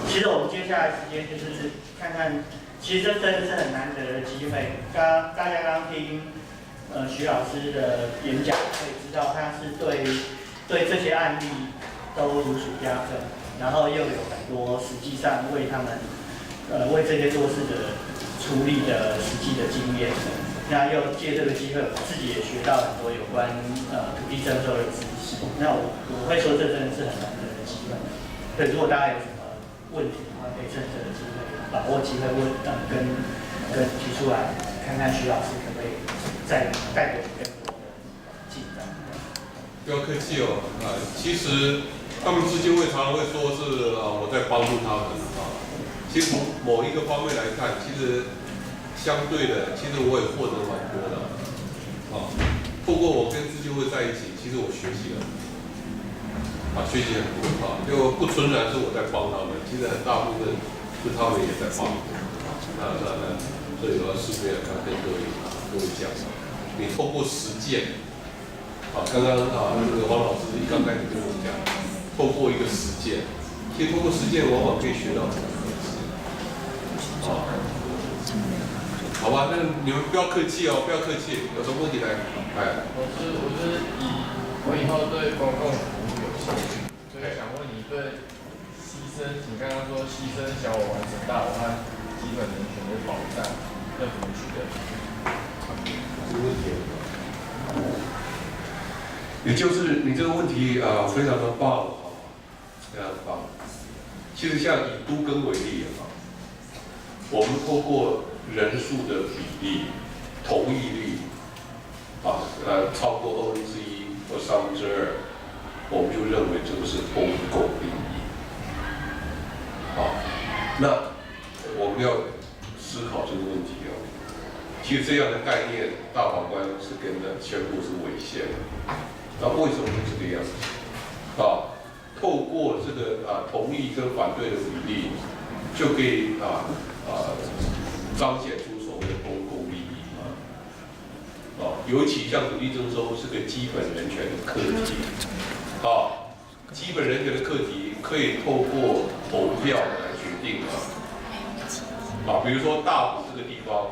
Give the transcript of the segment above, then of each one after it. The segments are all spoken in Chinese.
其实我们接下来时间就是看看，其实这真的是很难得的机会。大家刚听徐老师的演讲，可以知道他是对这些案例都如数家珍，然后又有很多实际上为他们为这些做事的处理的实际的经验。那又借这个机会，我自己也学到很多有关土地征收的知识。那我会说，这真的是很难得的机会。对，如果大家有什么问题的话，可以趁这个机会把握机会跟提出来，看看徐老师可不可以再带给我们更多的进展。不要客气哦，其实他们资金会常常会说是我在帮助他们啊。其实从某一个方面来看，其实相对的，其实我也获得蛮多的啊。透过我跟资金会在一起，其实我学习了学习很多就不纯然是我在帮他们，其实很大部分是他们也在帮我。这里要顺便跟各位讲，你透过实践刚刚这个黄老师刚才你跟我讲，透过一个实践，其实透过实践往往可以学到很多东西好吧，那你们不要客气哦，不要客气，有什么问题来？我是我以后对公共服务有兴趣，所以想问你对牺牲，你刚刚说牺牲小我完成大我和基本人权的保障，要怎么取得？这个问题，也就是你这个问题非常的棒非常棒。其实像以都更为例我们透过人数的比例、同意率超过1/2或2/3，我们就认为这个是公共利益。那我们要思考这个问题其实这样的概念，大法官是宣布是违宪的。那为什么会这个样子？透过这个同意跟反对的比例，就可以彰显出所谓的公共利益尤其像土地征收是个基本人权的课题基本人权的课题可以透过投票来决定比如说大埔这个地方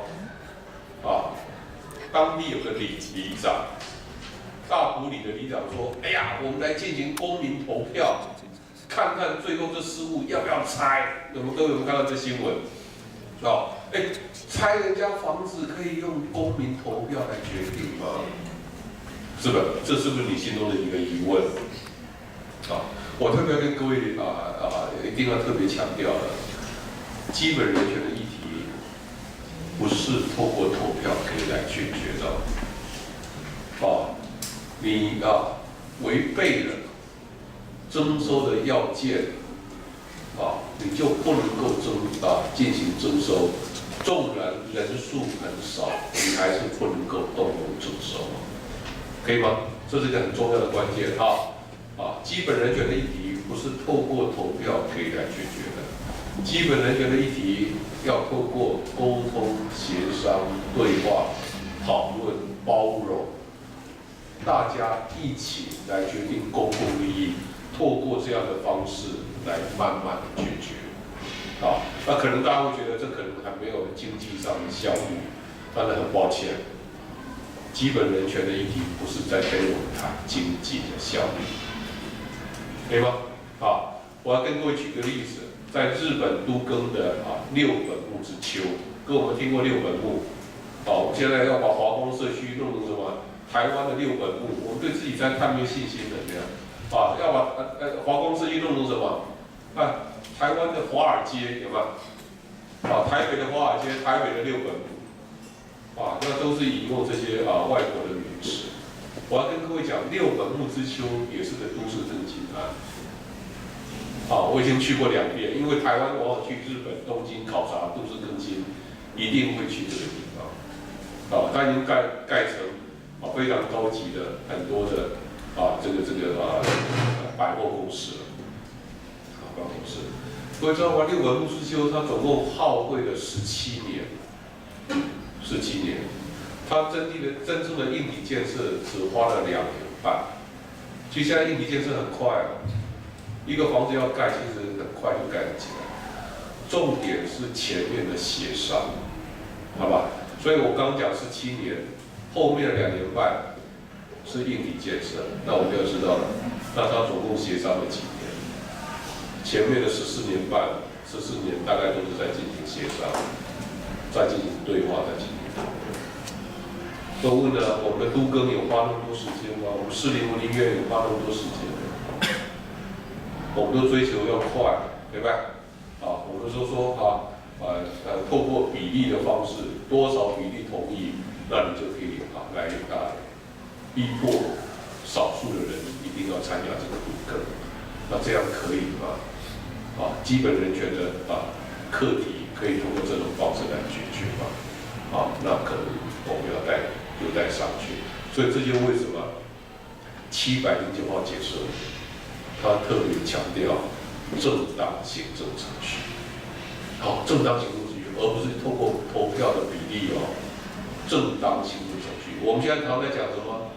当地有个里长，大埔里的里长说：“哎呀，我们来进行公民投票，看看最后这事物要不要拆。”各位有没有看到这新闻？拆人家房子可以用公民投票来决定吗？是吧？这是不是你心中的一个疑问？我特别跟各位一定要特别强调的，基本人权的议题不是透过投票可以来解决的。你违背了征收的要件你就不能够进行征收。纵然人数很少，你还是不能够动用征收，可以吗？这是一个很重要的关键基本人权的议题不是透过投票可以来解决的，基本人权的议题要透过沟通、协商、对话、讨论、包容，大家一起来决定公共利益，透过这样的方式来慢慢的解决。那可能大家会觉得这可能还没有经济上的效益，但是很抱歉，基本人权的议题不是在跟我们谈经济的效益，可以吗？我要跟各位举个例子，在日本都更的六本木之丘，各位有没有听过六本木？我们现在要把华光社区弄成什么？台湾的六本木，我们对自己在看没有信心的这样要把华光社区弄成什么？台湾的华尔街有没有？台北的华尔街，台北的六本木，那都是引用这些外国的名词。我要跟各位讲，六本木之丘也是个都市更新案。我已经去过2遍，因为台湾往往去日本东京考察都市更新，一定会去这个地方。它已经盖成非常高级的很多的这个百货公司了，办公室。各位知道吗？六本木之丘它总共耗费了17年，17年，它真正的硬体建设只花了2年半。其实现在硬体建设很快一个房子要盖，其实很快就盖得起来。重点是前面的协商，好吧？所以我刚讲17年，后面的2年半是硬体建设，那我们就知道了，那他总共协商了几年？前面的14年半、14年大概都是在进行协商，在进行对话，在进行讨论。都问了，我们的都更有花那么多时间吗？我们士林文林院有花那么多时间吗？我们都追求要快，对吧？啊，我们说透过比例的方式，多少比例同意，那你就可以来逼迫少数的人一定要参加这个都更，那这样可以吗？基本人权的课题可以通过这种方式来解决吗？那可能我们有待商榷。所以这就为什么709号解释，他特别强调正当行政程序。正当行政程序，而不是透过投票的比例正当行政程序。我们现在常在讲什么？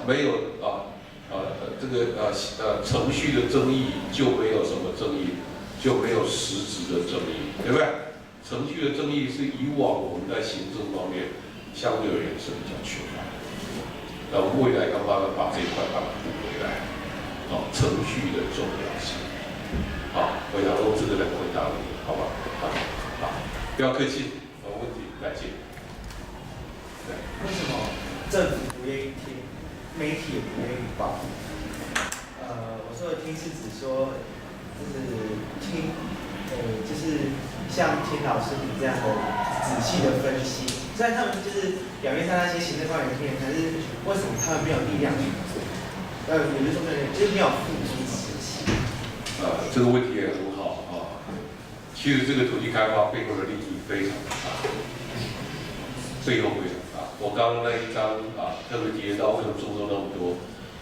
没有程序的争议就没有什么争议，就没有实质的争议，对不对？程序的争议是以往我们在行政方面相对而言是比较缺乏的。那我们未来要慢慢把这一块把它补回来。程序的重要性。我想用这个来回答你，好吧？不要客气，有问题来接。为什么政府不愿意听，媒体也不愿意报？我说的听是指说，就是听，就是像田老师你这样的仔细的分析。虽然他们就是表面上那些行政官员听，可是为什么他们没有力量去做？也就是说，就是没有付诸实行。这个问题也很好其实这个土地开发背后的利益非常大，背后非常大。我刚刚那一章特别提到为什么中州那么多，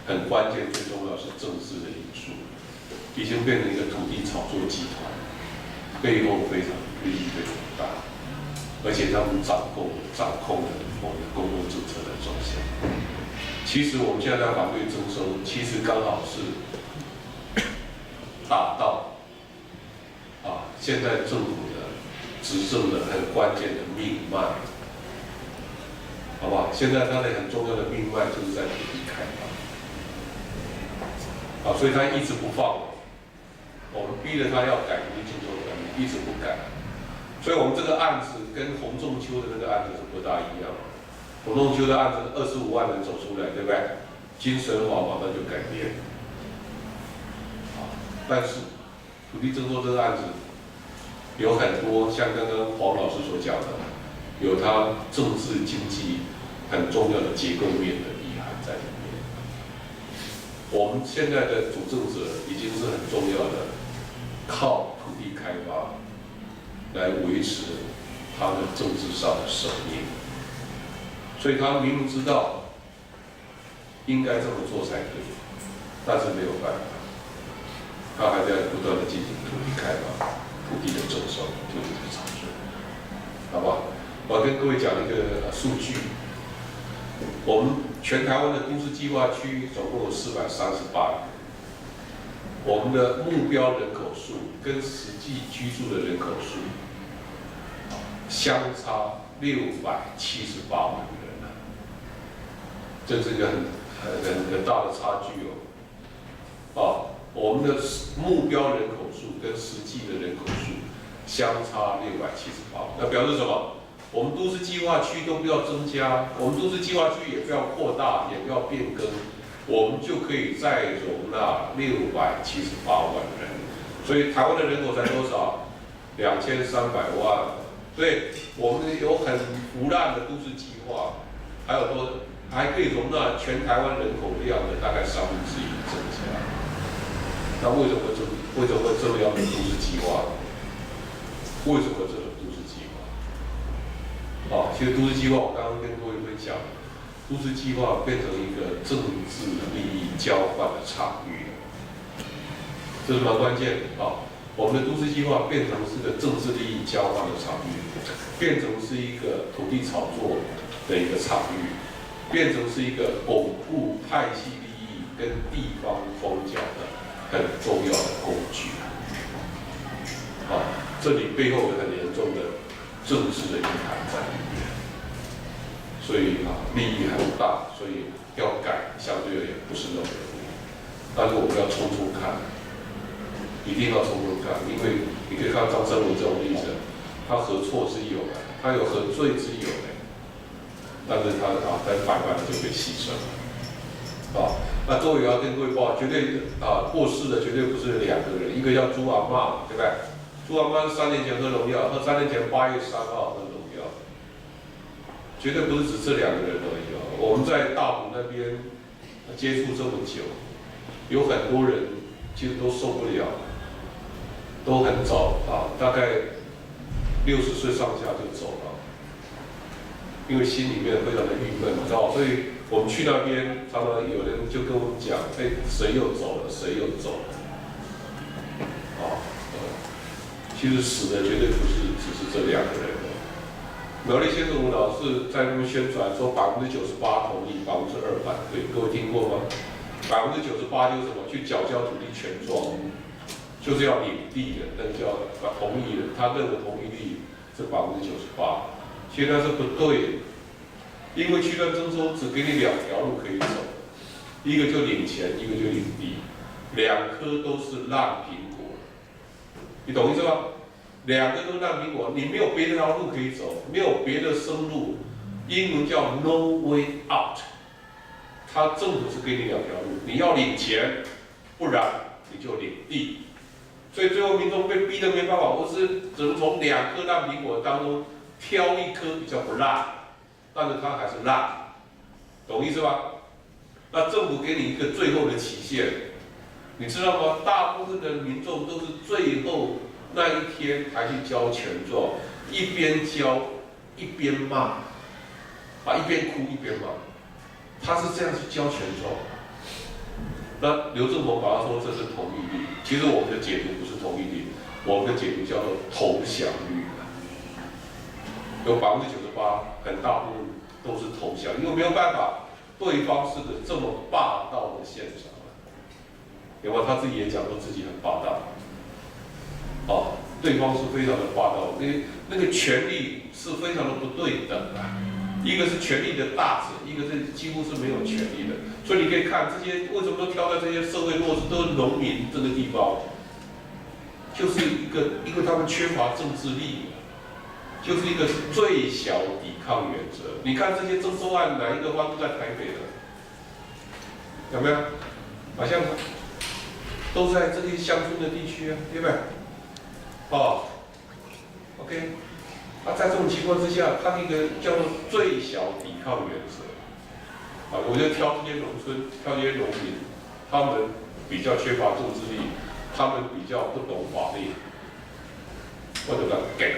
很关键，最重要是政治的因素，已经变成一个土地炒作集团，背后非常利益非常大，而且他们掌控了我们的公共政策的走向。其实我们现在在反对征收，其实刚好是打到现在政府的执政的很关键的命脉，好不好？现在它的很重要的命脉就是在土地开发，所以他一直不放我们逼着他要改土地征收管理，一直不改。所以我们这个案子跟洪仲丘的那个案子是不大一样。洪仲丘的案子25万人走出来，对不对？精神法马上就改变。但是土地征收这个案子有很多像刚刚黄老师所讲的，有它政治经济很重要的结构面的意涵在里面。我们现在的主政者已经是很重要的，靠土地开发来维持他的政治上的生命。所以他明明知道应该这么做才对，但是没有办法，他还在不断的进行土地开发、土地的征收、土地的炒作，好不好？我要跟各位讲一个数据，我们全台湾的都市计划区总共有438人，我们的目标人口数跟实际居住的人口数相差678万人。这是一个很大的差距我们的目标人口数跟实际的人口数相差678万，那表示什么？我们都市计划区都不要增加，我们都市计划区也不要扩大，也不要变更，我们就可以再容纳678万人。所以台湾的人口才多少？2300万。对，我们有很腐烂的都市计划，还可以容纳全台湾人口量的大概1/3增加。那为什么会这么样的都市计划？为什么这种都市计划？其实都市计划我刚刚跟各位分享，都市计划变成一个政治利益交换的场域，这是蛮关键的我们的都市计划变成是个政治利益交换的场域，变成是一个土地炒作的一个场域。变成是一个巩固派系利益跟地方封角的很重要的工具。这里背后有很严重的政治的隐含在里面，所以利益很大，所以要改相对而言不是那么容易。但是我们要冲冲看，一定要冲冲看，因为你可以看张三丰这种例子，他何错之有呢？他有何罪之有呢？但是他百般就被牺牲了。那各位也要跟各位报，绝对过世的绝对不是2个人，一个叫朱阿嬷，对不对？朱阿嬷是3年前喝农药，喝3年前8月3号喝农药，绝对不是只这2个人而已哦。我们在大埔那边接触这么久，有很多人其实都受不了，都很早大概60岁上下就走了，因为心里面非常的郁闷，你知道，所以我们去那边，常常有人就跟我们讲，谁又走了，谁又走了，其实死的绝对不是只是这2个人的。苗栗先生老师在那边宣传说98%同意，2%反对，各位听过吗？98%就是什么？去缴交土地权状，就是要领地的，那个叫同意的，他认为同意率是98%，其实那是不对的，因为区段征收只给你2条路可以走，一个就领钱，一个就领地，2颗都是烂苹果。你懂意思吗？2个都烂苹果，你没有别的条路可以走，没有别的生路，英文叫 no way out。他政府是给你2条路，你要领钱，不然你就领地。所以最后民众被逼得没办法，我是只能从2颗烂苹果当中挑1颗比较不烂，但是它还是烂，懂意思吧？那政府给你一个最后的期限，你知道吗？大部分的民众都是最后那一天才去交权状，一边交一边骂，一边哭一边骂，他是这样去交权状。那刘正宏把他说这是同意率，其实我们的解读不是同意率，我们的解读叫做投降率。有98%，很大部分都是投降，因为没有办法，对方是个这么霸道的县长。有没有？他自己也讲过自己很霸道。对方是非常的霸道，那个权力是非常的不对等的，一个是权力的大者，一个是几乎是没有权力的。所以你可以看这些为什么都挑在这些社会弱势，都是农民这个地方，就是因为他们缺乏政治力，就是一个最小抵抗原则。你看这些征收案哪一个发生在台北的？有没有？好像都在这些乡村的地区啊，对不对？OK， 在这种情况之下，它一个叫做最小抵抗原则。我就挑这些农村，挑这些农民，他们比较缺乏政治力，他们比较不懂法律，或者给